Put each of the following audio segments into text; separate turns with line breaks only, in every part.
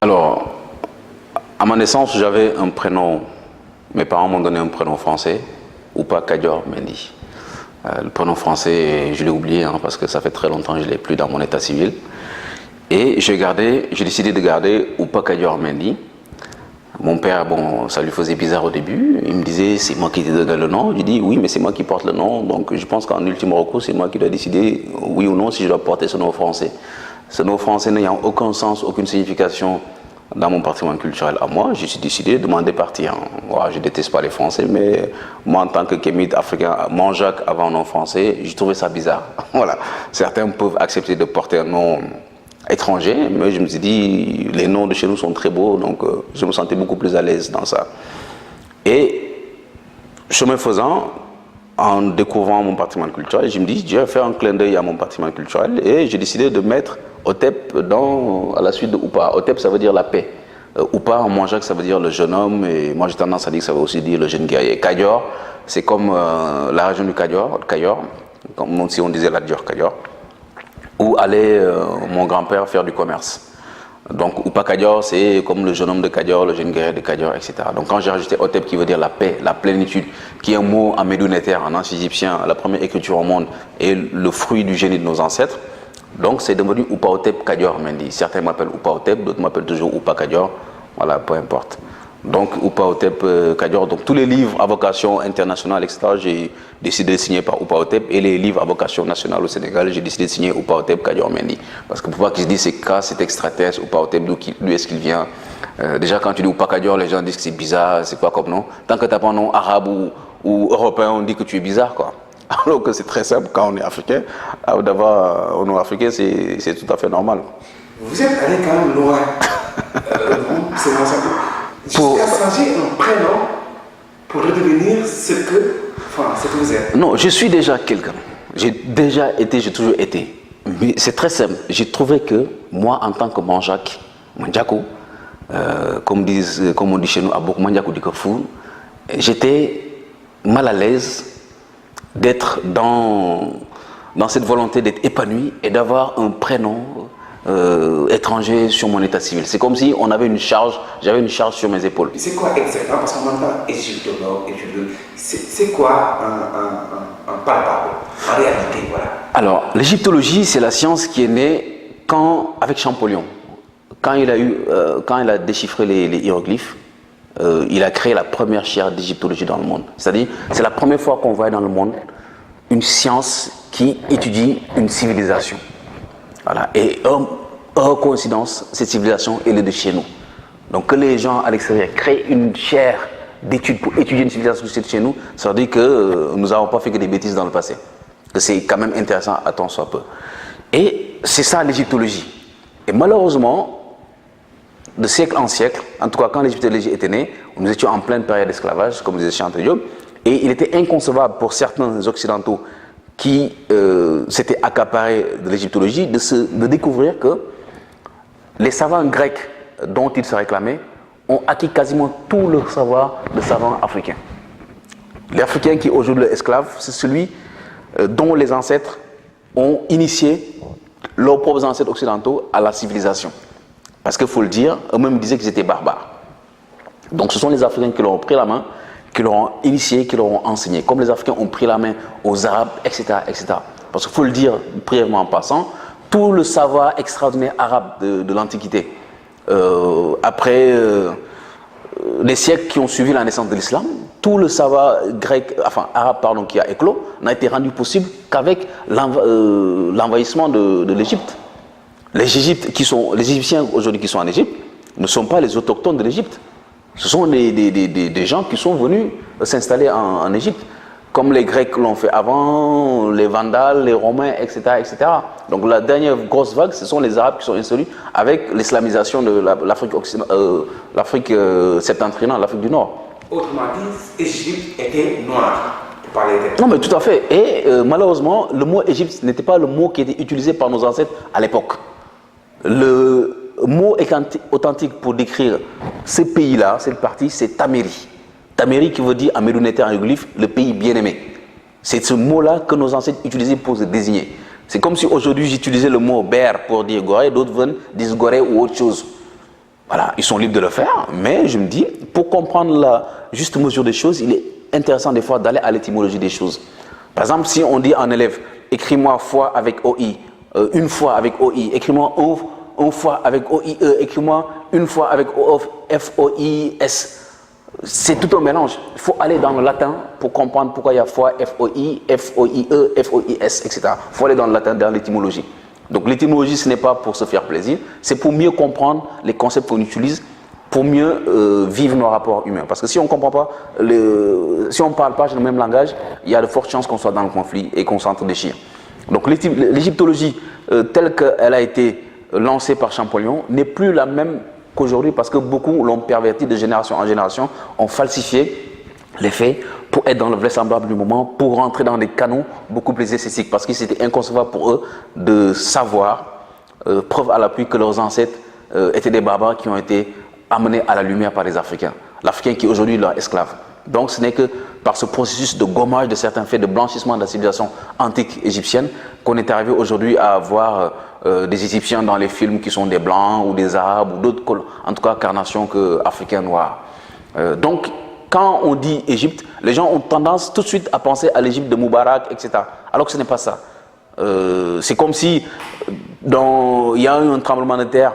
Alors, à ma naissance, j'avais un prénom. Mes parents m'ont donné un prénom français, Oupa Kadior Mendy. Le prénom français, je l'ai oublié parce que ça fait très longtemps que je ne l'ai plus dans mon état civil. Et j'ai décidé de garder Oupa Kadior Mendy. Mon père, bon, ça lui faisait bizarre au début. Il me disait, c'est moi qui te donne le nom. Je dis, oui, mais c'est moi qui porte le nom. Donc je pense qu'en ultime recours, c'est moi qui dois décider, oui ou non, si je dois porter ce nom français. Ce nom français n'ayant aucun sens, aucune signification dans mon patrimoine culturel à moi, je suis décidé de m'en départir. Voilà, je ne déteste pas les Français, mais moi, en tant que kémite africain, Manjac avant un nom français, je trouvais ça bizarre. Voilà. Certains peuvent accepter de porter un nom étranger, mais je me suis dit, les noms de chez nous sont très beaux, donc je me sentais beaucoup plus à l'aise dans ça. Et chemin faisant, en découvrant mon patrimoine culturel, je me dis, je vais faire un clin d'œil à mon patrimoine culturel, et j'ai décidé de mettre Otep à la suite de Oupa. Otep, ça veut dire la paix. Oupa, en Manjac, ça veut dire le jeune homme, et moi j'ai tendance à dire que ça veut aussi dire le jeune guerrier. Kadior, c'est comme la région du Kadior, comme si on disait la Dior Kadior, où allait mon grand-père faire du commerce. Donc Oupa Kadior, c'est comme le jeune homme de Kadior, le jeune guerrier de Kadior, etc. Donc quand j'ai rajouté Otep, qui veut dire la paix, la plénitude, qui est un mot en médounétaire, en ancien égyptien, la première écriture au monde, et le fruit du génie de nos ancêtres, donc c'est devenu Oupa Otep Kadior Mendy. Certains m'appellent Oupa Otep, d'autres m'appellent toujours Oupa Kadior, voilà, peu importe. Donc Oupa Otep Kadior, donc tous les livres à vocation internationale, etc., j'ai décidé de signer par Oupa Otep, et les livres à vocation nationale au Sénégal, j'ai décidé de signer Oupa Otep Kadior Mendy. Parce que pour voir qu'ils se disent c'est quoi, c'est extraterrestre, Oupa Otep, d'où est-ce qu'il vient. Déjà quand tu dis Oupa Kadior, les gens disent que c'est bizarre, c'est quoi comme nom. Tant que tu n'as pas un nom arabe ou européen, on dit que tu es bizarre, quoi. Alors que c'est très simple, quand on est africain, d'avoir un nom africain, c'est tout à fait normal.
Vous êtes allé quand même loin. C'est mon salut. Jusqu'à changer un prénom pour redevenir ce que vous êtes.
Non, je suis déjà quelqu'un. J'ai déjà été, j'ai toujours été. Mais c'est très simple. J'ai trouvé que moi, en tant que Manjac, Manjakou, comme on dit chez nous, Abok Manjakou du Kafou, j'étais mal à l'aise d'être dans cette volonté d'être épanoui et d'avoir un prénom étranger sur mon état civil. C'est comme si on avait j'avais une charge sur mes épaules.
C'est quoi exactement? Parce qu'on entend égyptologue, c'est quoi un palpable en réalité, voilà.
Alors, l'égyptologie, c'est la science qui est née avec Champollion. Quand il a déchiffré les hiéroglyphes, il a créé la première chaire d'égyptologie dans le monde. C'est-à-dire, c'est la première fois qu'on voit dans le monde une science qui étudie une civilisation. Voilà. Et coïncidence, cette civilisation, elle est de chez nous. Donc que les gens à l'extérieur créent une chaire d'études pour étudier une civilisation qui est de chez nous, ça veut dire que nous n'avons pas fait que des bêtises dans le passé. Que c'est quand même intéressant à tant soit peu. Et c'est ça l'égyptologie. Et malheureusement, de siècle en siècle, en tout cas quand l'égyptologie était née, nous étions en pleine période d'esclavage, comme disait Chantal Diop, et il était inconcevable pour certains occidentaux qui s'étaient accaparés de l'égyptologie de découvrir que les savants grecs dont ils se réclamaient ont acquis quasiment tout le savoir de savants africains. Les Africains qui aujourd'hui sont esclaves, c'est celui dont les ancêtres ont initié leurs propres ancêtres occidentaux à la civilisation. Parce qu'il faut le dire, eux-mêmes disaient qu'ils étaient barbares. Donc ce sont les Africains qui leur ont pris la main, qui leur ont initié, qui leur ont enseigné. Comme les Africains ont pris la main aux Arabes, etc. etc. Parce qu'il faut le dire brièvement en passant, tout le savoir extraordinaire arabe de l'Antiquité, après les siècles qui ont suivi la naissance de l'islam, tout le savoir arabe qui a éclos n'a été rendu possible qu'avec l'envahissement de l'Égypte. Les Égyptiens aujourd'hui qui sont en Égypte ne sont pas les autochtones de l'Égypte. Ce sont des gens qui sont venus s'installer en Égypte, comme les Grecs l'ont fait avant, les Vandales, les Romains, etc., etc. Donc la dernière grosse vague, ce sont les Arabes qui sont installés avec l'islamisation de l'Afrique septentrionale, l'Afrique du Nord.
Autrement dit, Égypte était noire, pour parler de...
Non mais tout à fait. Et malheureusement, le mot Égypte n'était pas le mot qui était utilisé par nos ancêtres à l'époque. Le mot authentique pour décrire ce pays-là, cette partie, c'est Taméri. Taméri qui veut dire en médounétaire en hiéroglyphe, le pays bien-aimé. C'est ce mot-là que nos ancêtres utilisaient pour se désigner. C'est comme si aujourd'hui j'utilisais le mot Ber pour dire Gorée, d'autres disent Gorée ou autre chose. Voilà, ils sont libres de le faire, mais je me dis, pour comprendre la juste mesure des choses, il est intéressant des fois d'aller à l'étymologie des choses. Par exemple, si on dit à un élève, écris-moi fois avec OI, une fois avec OI, écris-moi une fois avec OIE, écris-moi une fois avec FOIS. C'est tout un mélange. Il faut aller dans le latin pour comprendre pourquoi il y a fois FOI, FOIE, FOIS, etc. Il faut aller dans le latin, dans l'étymologie. Donc l'étymologie, ce n'est pas pour se faire plaisir, c'est pour mieux comprendre les concepts qu'on utilise, pour mieux vivre nos rapports humains. Parce que si on ne comprend pas, si on ne parle pas le même langage, il y a de fortes chances qu'on soit dans le conflit et qu'on s'entre-déchire. Donc l'égyptologie telle qu'elle a été lancée par Champollion n'est plus la même qu'aujourd'hui parce que beaucoup l'ont perverti de génération en génération, ont falsifié les faits pour être dans le vraisemblable du moment, pour rentrer dans des canons beaucoup plus esthétiques parce que c'était inconcevable pour eux de savoir, preuve à l'appui que leurs ancêtres étaient des barbares qui ont été amenés à la lumière par les Africains. L'Africain qui est aujourd'hui leur esclave. Donc ce n'est que par ce processus de gommage de certains faits, de blanchissement de la civilisation antique égyptienne qu'on est arrivé aujourd'hui à voir des Égyptiens dans les films qui sont des Blancs ou des Arabes ou d'autres, en tout cas, carnations qu'Africains noirs. Donc quand on dit Égypte, les gens ont tendance tout de suite à penser à l'Égypte de Moubarak, etc. Alors que ce n'est pas ça. C'est comme si il y a eu un tremblement de terre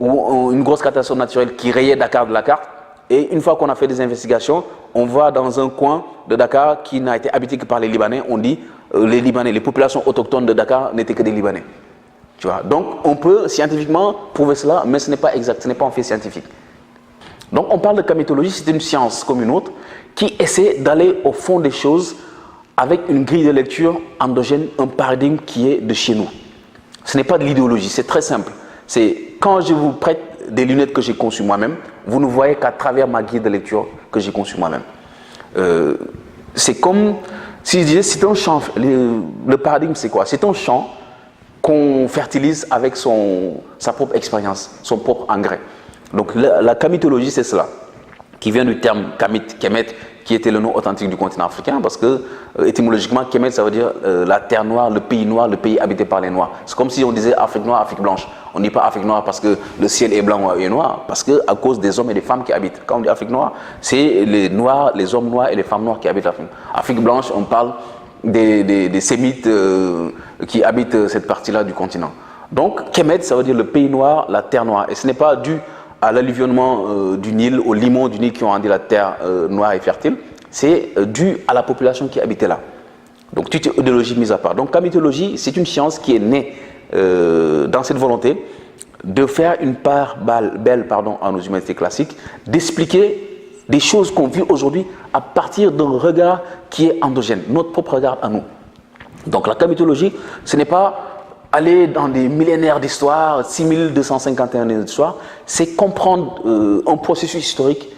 ou une grosse catastrophe naturelle qui rayait Dakar de la carte. Et une fois qu'on a fait des investigations, on va dans un coin de Dakar qui n'a été habité que par les Libanais. On dit les Libanais, les populations autochtones de Dakar n'étaient que des Libanais. Tu vois? Donc on peut scientifiquement prouver cela, mais ce n'est pas exact, ce n'est pas un fait scientifique. Donc on parle de camétologie, c'est une science comme une autre qui essaie d'aller au fond des choses avec une grille de lecture endogène, un paradigme qui est de chez nous. Ce n'est pas de l'idéologie, c'est très simple. C'est quand je vous prête des lunettes que j'ai conçues moi-même, vous ne voyez qu'à travers ma grille de lecture que j'ai conçue moi-même. C'est comme si je disais, c'est un champ, le paradigme c'est quoi? C'est un champ qu'on fertilise avec sa propre expérience, son propre engrais. Donc la camétologie c'est cela, qui vient du terme Kemet, qui était le nom authentique du continent africain, parce que étymologiquement Kemet ça veut dire la terre noire, le pays habité par les Noirs. C'est comme si on disait Afrique noire, Afrique blanche. On ne dit pas Afrique noire parce que le ciel est blanc ou est noir, parce qu'à cause des hommes et des femmes qui habitent. Quand on dit Afrique noire, c'est les Noirs, les hommes noirs et les femmes noires qui habitent l'Afrique. Afrique blanche, on parle des Sémites qui habitent cette partie-là du continent. Donc Kemet ça veut dire le pays noir, la terre noire. Et ce n'est pas dû à l'alluvionnement du Nil, aux limons du Nil qui ont rendu la terre noire et fertile, c'est dû à la population qui habitait là. Donc toute idéologie mise à part. Donc la mythologie, c'est une science qui est née dans cette volonté de faire une part belle en nos humanités classiques, d'expliquer des choses qu'on vit aujourd'hui à partir d'un regard qui est endogène, notre propre regard à nous. Donc la mythologie, ce n'est pas aller dans des millénaires d'histoire, 6251 ans d'histoire, c'est comprendre un processus historique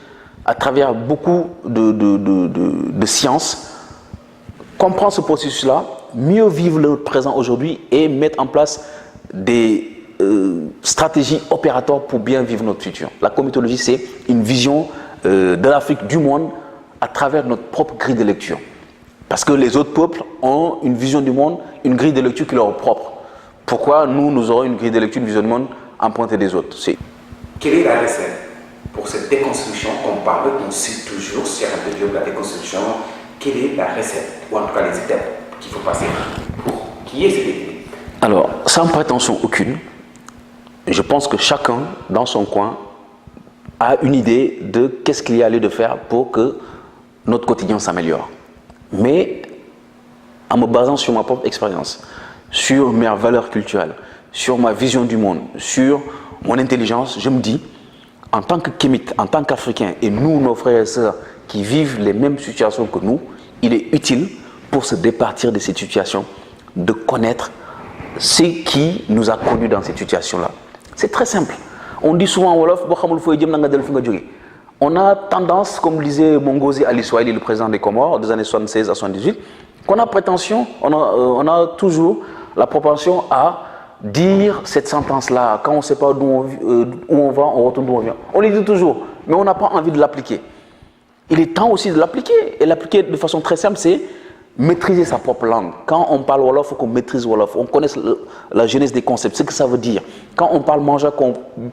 à travers beaucoup de sciences, comprendre ce processus-là, mieux vivre le présent aujourd'hui et mettre en place des stratégies opératoires pour bien vivre notre futur. La mythologie, c'est une vision de l'Afrique, du monde, à travers notre propre grille de lecture. Parce que les autres peuples ont une vision du monde, une grille de lecture qui leur est propre. Pourquoi nous aurons une grille de lecture, une vision du monde empruntée des autres?
Quelle est la recette pour cette déconstruction qu'on parle, qu'on cite toujours, sur la déconstruction? Quelle est la recette, ou en tout cas les étapes qu'il faut passer pour qu'il y ait cette équilibre?
Alors, sans prétention aucune, je pense que chacun, dans son coin, a une idée de qu'est-ce qu'il y a lieu de faire pour que notre quotidien s'améliore. Mais en me basant sur ma propre expérience, sur mes valeurs culturelles, sur ma vision du monde, sur mon intelligence, je me dis, en tant que Kémite, en tant qu'Africains, et nous, nos frères et sœurs, qui vivent les mêmes situations que nous, il est utile pour se départir de cette situation, de connaître ce qui nous a connus dans cette situation-là. C'est très simple. On dit souvent en Wolof, on a tendance, comme disait Mongozi Ali Swahili, le président des Comores, des années 76 à 78, qu'on a prétention, on a toujours la propension à dire cette sentence-là, quand on ne sait pas où on va, on retourne d'où on vient. On le dit toujours, mais on n'a pas envie de l'appliquer. Il est temps aussi de l'appliquer. Et l'appliquer de façon très simple, c'est maîtriser sa propre langue. Quand on parle Wolof, il faut qu'on maîtrise Wolof, on connaisse la jeunesse des concepts, ce que ça veut dire. Quand on parle Manja, qu'on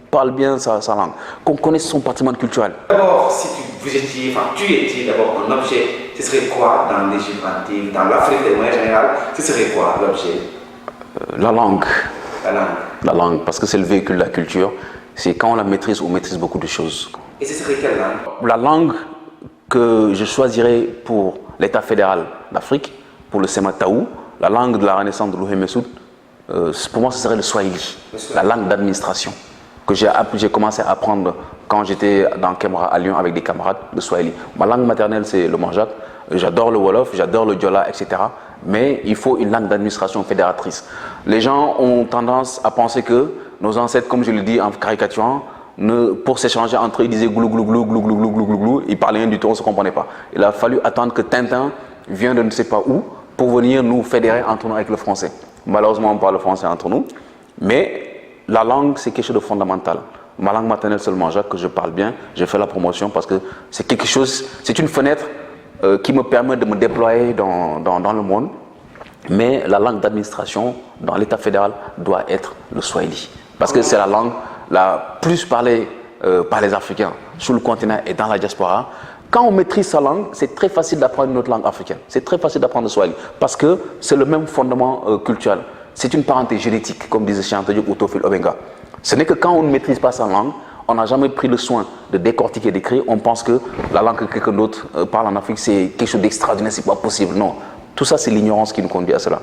parle bien sa langue, qu'on connaisse son patrimoine culturel.
D'abord, si tu étais d'abord un objet, ce serait quoi dans l'Égypte antique, dans l'Afrique de manière générale, ce serait quoi l'objet?
La langue.
La langue.
La langue, parce que c'est le véhicule de la culture. C'est quand on la maîtrise, on maîtrise beaucoup de choses.
Et ce serait quelle langue?
La langue que je choisirais pour l'État fédéral d'Afrique, pour le Semataou, la langue de la Renaissance de Louhé Messoud, pour moi ce serait le Swahili, la langue d'administration, que j'ai commencé à apprendre quand j'étais dans Kemra à Lyon avec des camarades, le Swahili. Ma langue maternelle c'est le Manjak, j'adore le Wolof, j'adore le Diola, etc. Mais il faut une langue d'administration fédératrice. Les gens ont tendance à penser que nos ancêtres, comme je le dis en caricaturant, pour s'échanger entre eux, ils disaient glou glou glou glou glou glou glou glou glou, ils parlaient rien du tout, on ne se comprenait pas. Il a fallu attendre que Tintin vienne de ne sais pas où pour venir nous fédérer entre nous avec le français. Malheureusement, on parle le français entre nous, mais la langue, c'est quelque chose de fondamental. Ma langue maternelle, c'est le Manjak, que je parle bien, je fais la promotion parce que c'est quelque chose, c'est une fenêtre qui me permet de me déployer dans le monde. Mais la langue d'administration dans l'État fédéral doit être le Swahili. Parce que c'est la langue la plus parlée par les Africains sur le continent et dans la diaspora. Quand on maîtrise sa langue, c'est très facile d'apprendre une autre langue africaine. C'est très facile d'apprendre le Swahili parce que c'est le même fondement culturel. C'est une parenté génétique, comme disait Cheikh Anta Diop ou Théophile Obenga. Ce n'est que quand on ne maîtrise pas sa langue, on n'a jamais pris le soin de décortiquer et d'écrire. On pense que la langue que quelqu'un d'autre parle en Afrique, c'est quelque chose d'extraordinaire, c'est pas possible. Non. Tout ça, c'est l'ignorance qui nous conduit à cela.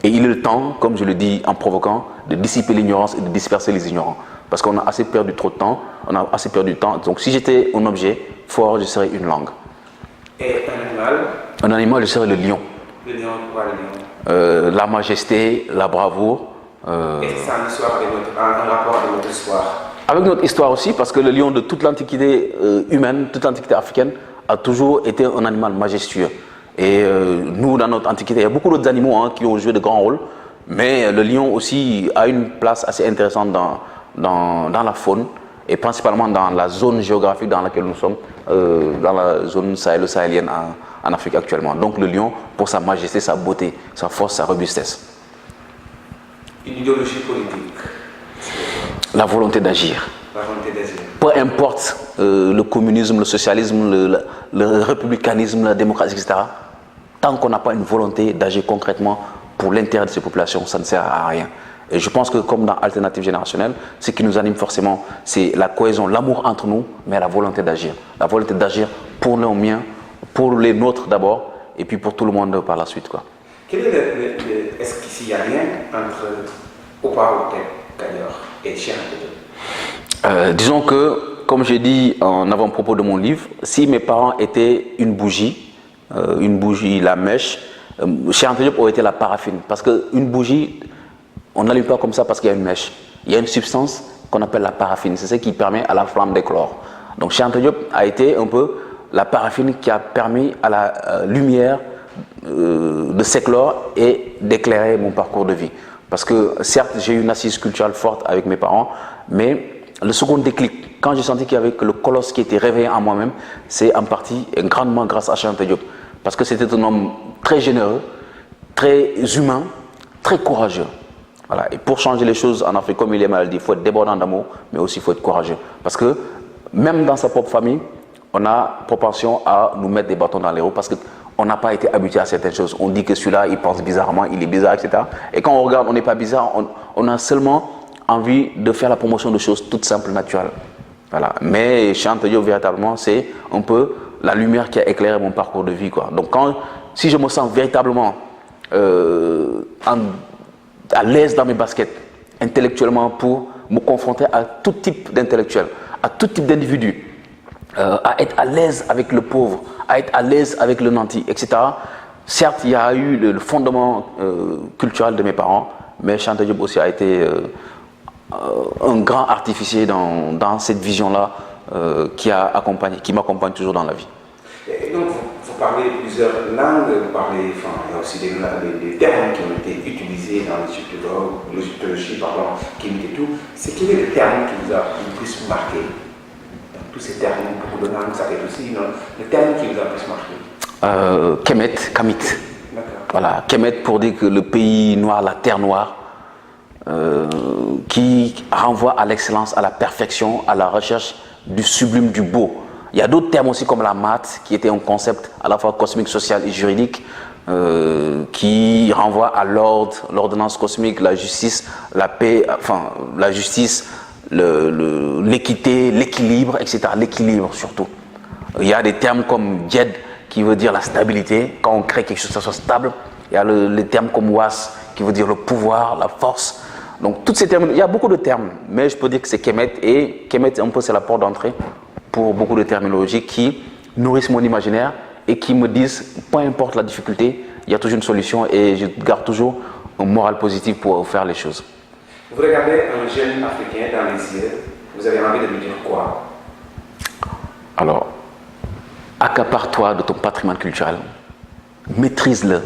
Et il est le temps, comme je le dis en provoquant, de dissiper l'ignorance et de disperser les ignorants. Parce qu'on a assez perdu trop de temps, on a assez perdu de temps. Donc si j'étais un objet fort, je serais une langue.
Et un animal?
Un animal, je serais le lion.
Le lion, pourquoi le lion?
La majesté, la bravoure.
Et ça a un rapport avec notre histoire?
Avec notre histoire aussi, parce que le lion de toute l'antiquité humaine, toute l'antiquité africaine, a toujours été un animal majestueux. Et nous, dans notre antiquité, il y a beaucoup d'autres animaux qui ont joué de grands rôles, mais le lion aussi a une place assez intéressante dans la faune, et principalement dans la zone géographique dans laquelle nous sommes, dans la zone sahélo-sahélienne en Afrique actuellement. Donc le lion, pour sa majesté, sa beauté, sa force, sa robustesse.
Une idéologie politique?
La volonté d'agir.
La volonté d'agir.
Peu importe le communisme, le socialisme, le républicanisme, la démocratie, etc. Tant qu'on n'a pas une volonté d'agir concrètement pour l'intérêt de ces populations, ça ne sert à rien. Et je pense que comme dans Alternative Générationnelle, ce qui nous anime forcément, c'est la cohésion, l'amour entre nous, mais la volonté d'agir. La volonté d'agir pour nos miens, pour les nôtres d'abord, et puis pour tout le monde par la suite, quoi.
Quel est est-ce qu'il y a rien entre Opa Otek Kayor et Cheikh Anta Diop?
Disons que, comme j'ai dit en avant-propos de mon livre, si mes parents étaient une bougie, la mèche, Cheikh Anta Diop aurait été la paraffine. Parce qu'une bougie, on n'allume pas comme ça parce qu'il y a une mèche. Il y a une substance qu'on appelle la paraffine. C'est ce qui permet à la flamme d'éclore. Donc Cheikh Anta Diop a été un peu la paraffine qui a permis à la lumière de s'éclore et d'éclairer mon parcours de vie. Parce que certes, j'ai eu une assise culturelle forte avec mes parents, mais le second déclic, quand j'ai senti qu'il y avait que le colosse qui était réveillé en moi-même, c'est en partie et grandement grâce à Cheikh Anta Diop. Parce que c'était un homme très généreux, très humain, très courageux. Voilà. Et pour changer les choses en Afrique, comme il est mal dit, il faut être débordant d'amour, mais aussi il faut être courageux. Parce que même dans sa propre famille, on a propension à nous mettre des bâtons dans les roues parce qu'on n'a pas été habitué à certaines choses. On dit que celui-là, il pense bizarrement, il est bizarre, etc. Et quand on regarde, on n'est pas bizarre, on a seulement envie de faire la promotion de choses toutes simples, naturelles. Voilà. Mais Cheikh Anta Diop, véritablement, c'est un peu la lumière qui a éclairé mon parcours de vie, quoi. Donc si je me sens véritablement à l'aise dans mes baskets, intellectuellement, pour me confronter à tout type d'intellectuel, à tout type d'individu, à être à l'aise avec le pauvre, à être à l'aise avec le nanti, etc. Certes, il y a eu le fondement culturel de mes parents, mais Cheikh Anta Diop aussi a été un grand artificier dans cette vision-là qui m'accompagne toujours dans la vie.
Et donc, vous parlez plusieurs langues, vous parlez, il y a aussi des termes qui ont été utilisés dans l'égyptologie, qui et tout. C'est quel est le terme qui vous a le plus marqué? Dans tous ces termes, beaucoup de langues, ça fait aussi, non? Le terme qui vous a le plus marqué?
Kemet, Kamit.
D'accord.
Voilà, Kemet pour dire que le pays noir, la terre noire, qui renvoie à l'excellence, à la perfection, à la recherche du sublime, du beau. Il y a d'autres termes aussi comme la maths, qui était un concept à la fois cosmique, social et juridique, qui renvoie à l'ordre, l'ordonnance cosmique, la justice, la paix, enfin la justice, l'équité, l'équilibre, etc. L'équilibre surtout. Il y a des termes comme Djed, qui veut dire la stabilité. Quand on crée quelque chose, ça soit stable. Il y a les termes comme Was, qui veut dire le pouvoir, la force. Donc, tous ces termes, il y a beaucoup de termes, mais je peux dire que c'est Kemet. Et Kemet, un peu, c'est la porte d'entrée pour beaucoup de terminologies qui nourrissent mon imaginaire et qui me disent, peu importe la difficulté, il y a toujours une solution et je garde toujours un moral positif pour faire les choses.
Vous regardez un jeune Africain dans les yeux, vous avez envie de lui dire quoi?
Alors, accapare-toi de ton patrimoine culturel, maîtrise-le.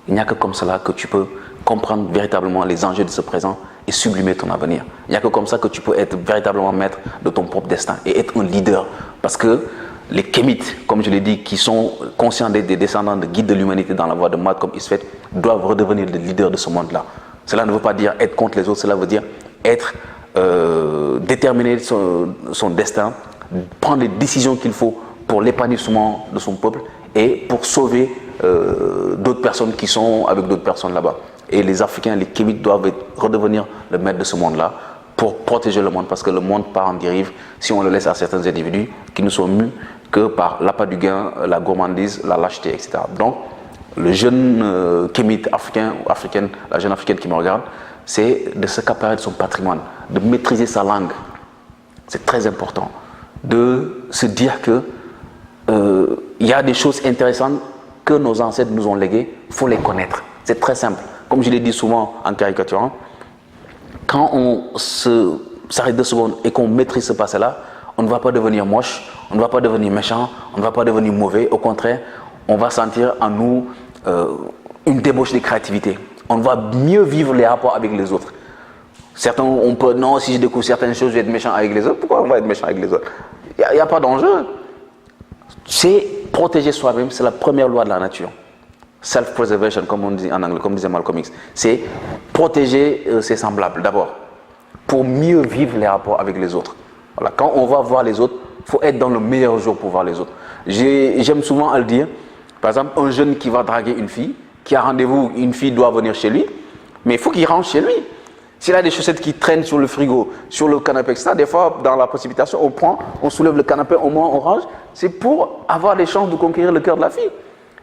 Il n'y a que comme cela que tu peux comprendre véritablement les enjeux de ce présent et sublimer ton avenir. Il n'y a que comme ça que tu peux être véritablement maître de ton propre destin et être un leader. Parce que les Kémites, comme je l'ai dit, qui sont conscients des descendants de guides de l'humanité dans la voie de Maat comme Isfet, doivent redevenir les leaders de ce monde-là. Cela ne veut pas dire être contre les autres, cela veut dire être déterminer son destin, prendre les décisions qu'il faut pour l'épanouissement de son peuple et pour sauver d'autres personnes qui sont avec d'autres personnes là-bas. Et les Africains, les Kémites doivent redevenir le maître de ce monde-là pour protéger le monde, parce que le monde part en dérive si on le laisse à certains individus qui ne sont mus que par l'appât du gain, la gourmandise, la lâcheté, etc. Donc, le jeune Kémite africain ou africaine, la jeune africaine qui me regarde, c'est de s'accaparer de son patrimoine, de maîtriser sa langue. C'est très important. De se dire que il y a des choses intéressantes que nos ancêtres nous ont léguées, il faut les connaître. C'est très simple. Comme je l'ai dit souvent en caricaturant, quand on s'arrête 2 secondes et qu'on maîtrise ce passé-là, on ne va pas devenir moche, on ne va pas devenir méchant, on ne va pas devenir mauvais. Au contraire, on va sentir en nous une débauche de créativité. On va mieux vivre les rapports avec les autres. Certains, on peut, non, si je découvre certaines choses, je vais être méchant avec les autres. Pourquoi on va être méchant avec les autres? Il n'y a pas d'enjeu. C'est protéger soi-même, c'est la première loi de la nature. Self-preservation, comme on dit en anglais, comme disait Malcolm X. C'est protéger ses semblables d'abord, pour mieux vivre les rapports avec les autres. Voilà. Quand on va voir les autres, il faut être dans le meilleur jour pour voir les autres. J'aime souvent à le dire. Par exemple, un jeune qui va draguer une fille, qui a rendez-vous, une fille doit venir chez lui, mais il faut qu'il rentre chez lui. S'il a des chaussettes qui traînent sur le frigo, sur le canapé, etc., des fois, dans la précipitation, on soulève le canapé, au moins on range. C'est pour avoir les chances de conquérir le cœur de la fille.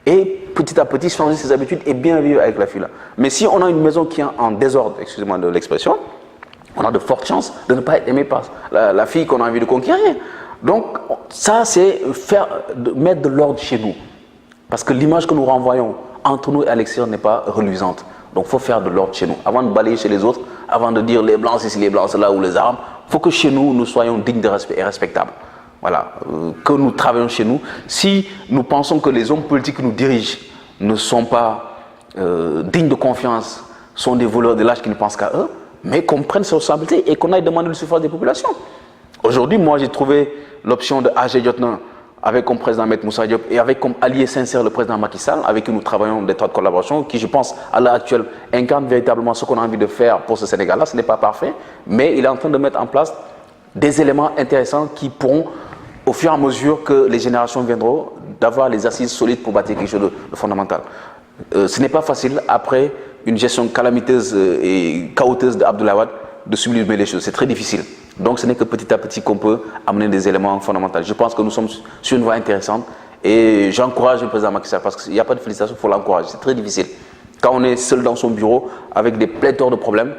Et petit à petit, changer ses habitudes et bien vivre avec la fille-là. Mais si on a une maison qui est en désordre, excusez-moi de l'expression, on a de fortes chances de ne pas être aimé par la fille qu'on a envie de conquérir. Donc, ça, c'est mettre de l'ordre chez nous. Parce que l'image que nous renvoyons entre nous et à l'extérieur n'est pas reluisante. Donc, il faut faire de l'ordre chez nous. Avant de balayer chez les autres, avant de dire les blancs ici, les blancs là ou les arabes, il faut que chez nous, nous soyons dignes de respect et respectables. Voilà, que nous travaillons chez nous. Si nous pensons que les hommes politiques qui nous dirigent ne sont pas dignes de confiance, sont des voleurs de l'âge qui ne pensent qu'à eux, mais qu'on prenne ses responsabilités et qu'on aille demander le suffrage des populations. Aujourd'hui, moi, j'ai trouvé l'option de AG Diotna avec comme président Maître Moussa Diop et avec comme allié sincère le président Macky Sall, avec qui nous travaillons d'étroite collaboration, qui, je pense, à l'heure actuelle, incarne véritablement ce qu'on a envie de faire pour ce Sénégal-là. Ce n'est pas parfait, mais il est en train de mettre en place des éléments intéressants qui pourront, au fur et à mesure que les générations viendront, d'avoir les assises solides pour bâtir quelque chose de fondamental. Ce n'est pas facile, après une gestion calamiteuse et chaotique d'Abdoulaye Wade, de sublimer les choses. C'est très difficile. Donc ce n'est que petit à petit qu'on peut amener des éléments fondamentaux. Je pense que nous sommes sur une voie intéressante et j'encourage le président Macky Sall parce qu'il n'y a pas de félicitations, il faut l'encourager. C'est très difficile. Quand on est seul dans son bureau avec des pléthores de problèmes,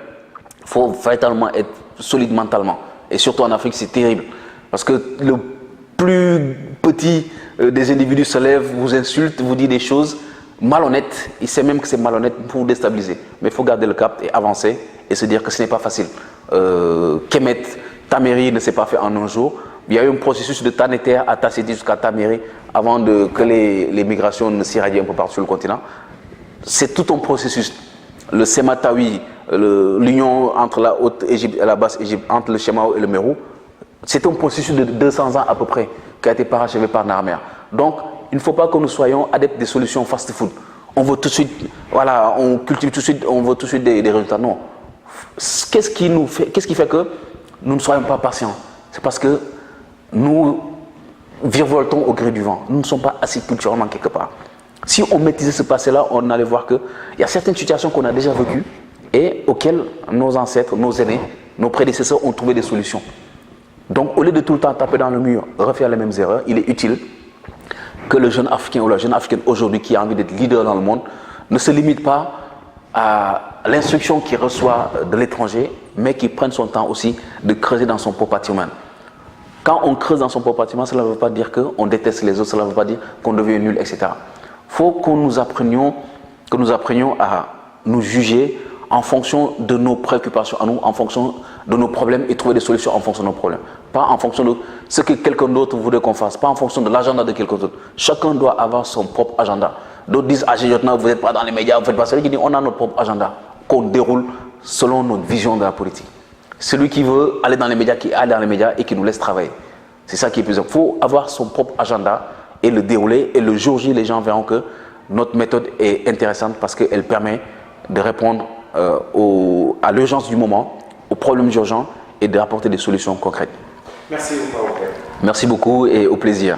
il faut véritablement être solide mentalement. Et surtout en Afrique, c'est terrible. Parce que le plus petit des individus se lève, vous insulte, vous dit des choses malhonnêtes. Il sait même que c'est malhonnête pour vous déstabiliser. Mais il faut garder le cap et avancer et se dire que ce n'est pas facile. Kemet, Taméry ne s'est pas fait en un jour. Il y a eu un processus de Tanéter à Tassidi jusqu'à Taméry avant que les migrations ne s'irradient un peu partout sur le continent. C'est tout un processus. Le Sematawi, l'union entre la haute Égypte et la basse Égypte, entre le Chemao et le Mérou, c'est un processus de 200 ans à peu près qui a été parachevé par Narmer. Donc, il ne faut pas que nous soyons adeptes des solutions fast-food. on veut tout de suite, voilà, on cultive tout de suite, on veut tout de suite des résultats. Non. Qu'est-ce qui fait que nous ne soyons pas patients? C'est parce que nous virevoltons au gré du vent. Nous ne sommes pas assis culturellement quelque part. Si on maîtrisait ce passé-là, on allait voir qu'il y a certaines situations qu'on a déjà vécues et auxquelles nos ancêtres, nos aînés, nos prédécesseurs ont trouvé des solutions. Donc, au lieu de tout le temps taper dans le mur, refaire les mêmes erreurs, il est utile que le jeune Africain ou la jeune Africaine aujourd'hui qui a envie d'être leader dans le monde ne se limite pas à l'instruction qu'il reçoit de l'étranger, mais qu'il prenne son temps aussi de creuser dans son propre patrimoine. Quand on creuse dans son propre patrimoine, cela ne veut pas dire qu'on déteste les autres, cela ne veut pas dire qu'on devient nul, etc. Il faut que nous apprenions à nous juger en fonction de nos préoccupations à nous, en fonction de nos problèmes et trouver des solutions en fonction de nos problèmes. Pas en fonction de ce que quelqu'un d'autre voudrait qu'on fasse, pas en fonction de l'agenda de quelqu'un d'autre. Chacun doit avoir son propre agenda. D'autres disent, ah, vous n'êtes pas dans les médias, vous faites pas ça. Celui qui dit, on a notre propre agenda qu'on déroule selon notre vision de la politique. Celui qui veut aller dans les médias, qui aille dans les médias et qui nous laisse travailler. C'est ça qui est plus important. Il faut avoir son propre agenda et le dérouler. Et le jour J, les gens verront que notre méthode est intéressante parce qu'elle permet de répondre à l'urgence du moment, aux problèmes urgents et d'apporter des solutions concrètes.
Merci beaucoup.
Merci beaucoup et au plaisir.